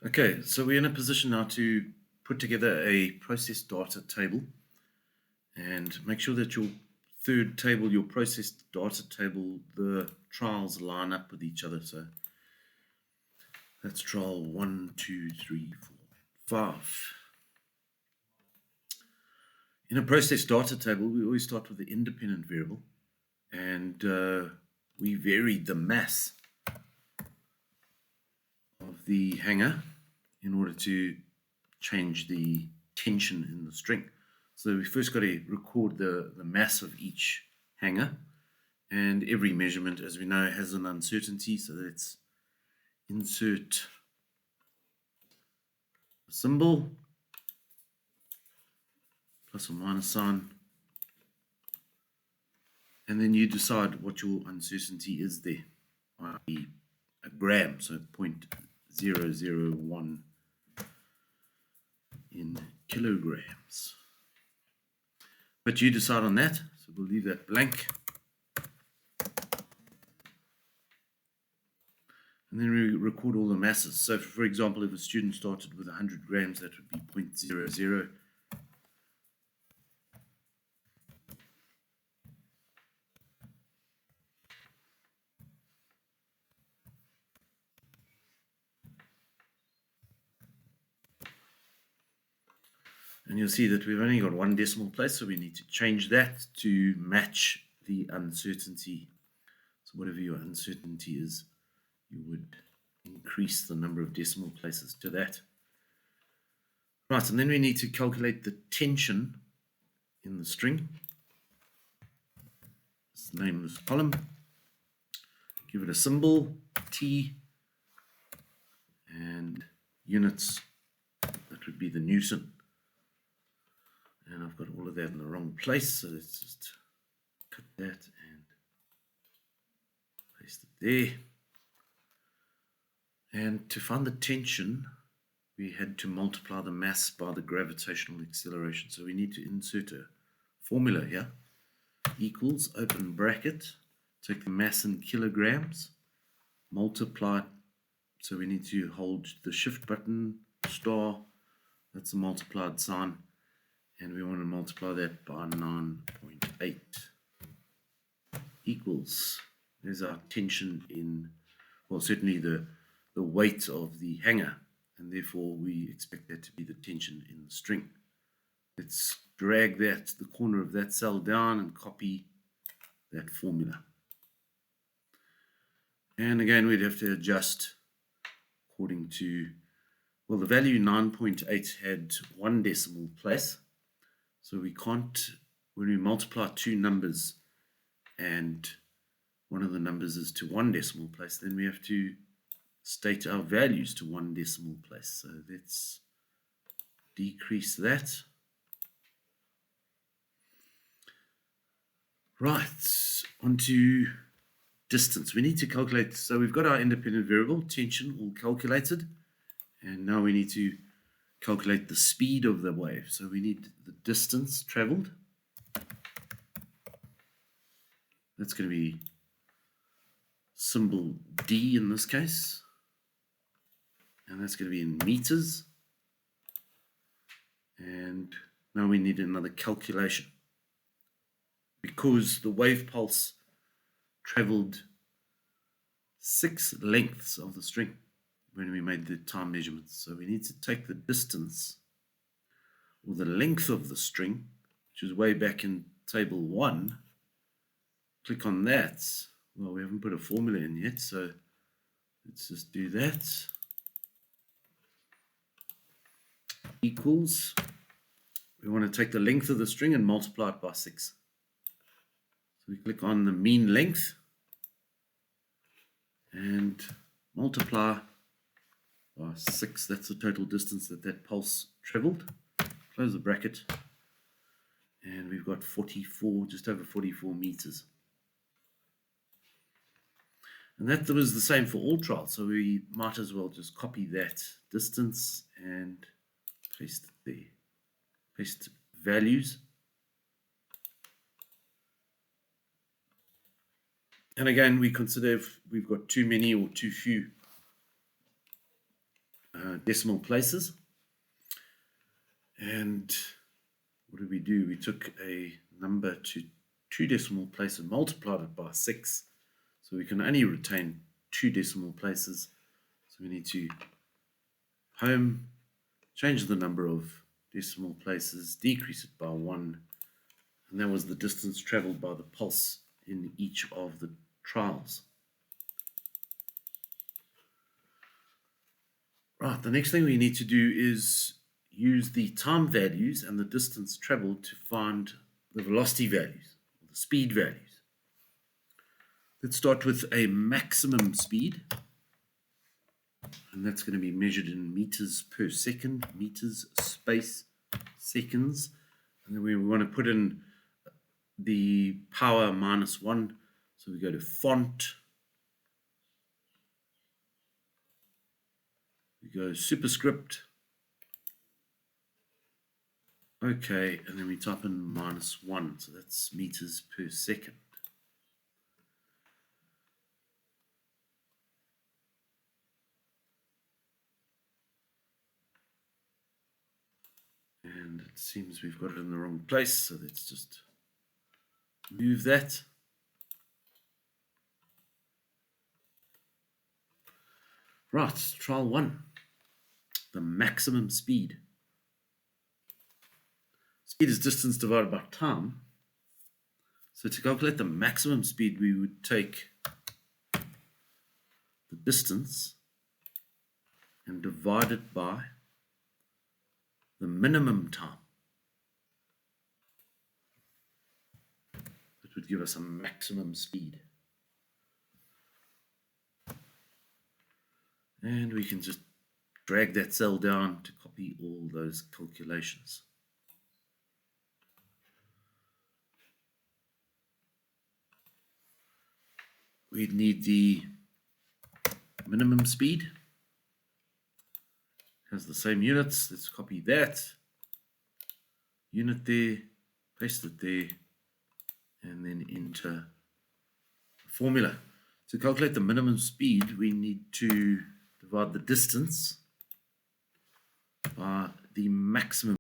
Okay, so we're in a position now to put together a process data table and make sure that your third table, your process data table, the trials line up with each other. So that's trial 1, 2, 3, 4, 5. In a process data table, we always start with the independent variable, and we varied the mass of the hanger in order to change the tension in the string. So we first got to record the mass of each hanger, and every measurement, as we know, has an uncertainty. So let's insert a symbol, plus or minus sign, and then you decide what your uncertainty is there, i.e. a gram, so 0.001 in kilograms. But you decide on that, so we'll leave that blank. And then we record all the masses. So for example, if a student started with 100 grams, that would be 0.00. And you'll see that we've only got one decimal place, so we need to change that to match the uncertainty. So whatever your uncertainty is, you would increase the number of decimal places to that. Right, and then we need to calculate the tension in the string. Let's name this column. Give it a symbol, T, and units, that would be the Newton. And I've got all of that in the wrong place, so let's just cut that and paste it there. And to find the tension, we had to multiply the mass by the gravitational acceleration. So we need to insert a formula here. Equals, open bracket, take the mass in kilograms, multiply, so we need to hold the shift button, star, that's a multiplied sign, and we want to multiply that by 9.8 equals, there's our tension in, well, certainly the weight of the hanger, and therefore we expect that to be the tension in the string. Let's drag that, the corner of that cell down, and copy that formula. And again, we'd have to adjust according to, well, the value 9.8 had one decimal place, so we can't, when we multiply two numbers and one of the numbers is to one decimal place, then we have to state our values to one decimal place. So let's decrease that. Right, onto distance. We need to calculate, so we've got our independent variable, tension, all calculated, and now we need to calculate the speed of the wave. So we need the distance traveled. That's going to be symbol D in this case, and that's going to be in meters. And now we need another calculation, because the wave pulse traveled 6 lengths of the string when we made the time measurements. So we need to take the distance, or the length of the string, which is way back in table 1, click on that. Well, we haven't put a formula in yet, so let's just do that. Equals, we want to take the length of the string and multiply it by 6. So we click on the mean length and multiply by 6. That's the total distance that pulse traveled. Close the bracket, and we've got 44, just over 44 meters. And that was the same for all trials, so we might as well just copy that distance and paste it there. Paste values. And again, we consider if we've got too many or too few decimal places. And what did we do? We took a number to 2 decimal places and multiplied it by 6. So we can only retain 2 decimal places. So we need to home, change the number of decimal places, decrease it by 1, and that was the distance traveled by the pulse in each of the trials. Right, the next thing we need to do is use the time values and the distance traveled to find the velocity values, or the speed values. Let's start with a maximum speed, and that's going to be measured in meters per second, meters space seconds, and then we want to put in the power -1, so we go to font, we go superscript, okay, and then we type in -1, so that's meters per second. And it seems we've got it in the wrong place, so let's just move that. Right, trial 1, the maximum speed. Speed is distance divided by time. So to calculate the maximum speed, we would take the distance and divide it by the minimum time. That would give us a maximum speed. And we can just drag that cell down to copy all those calculations. We'd need the minimum speed. Has the same units. Let's copy that unit there, paste it there, and then enter the formula. To calculate the minimum speed, we need to divide the distance by the maximum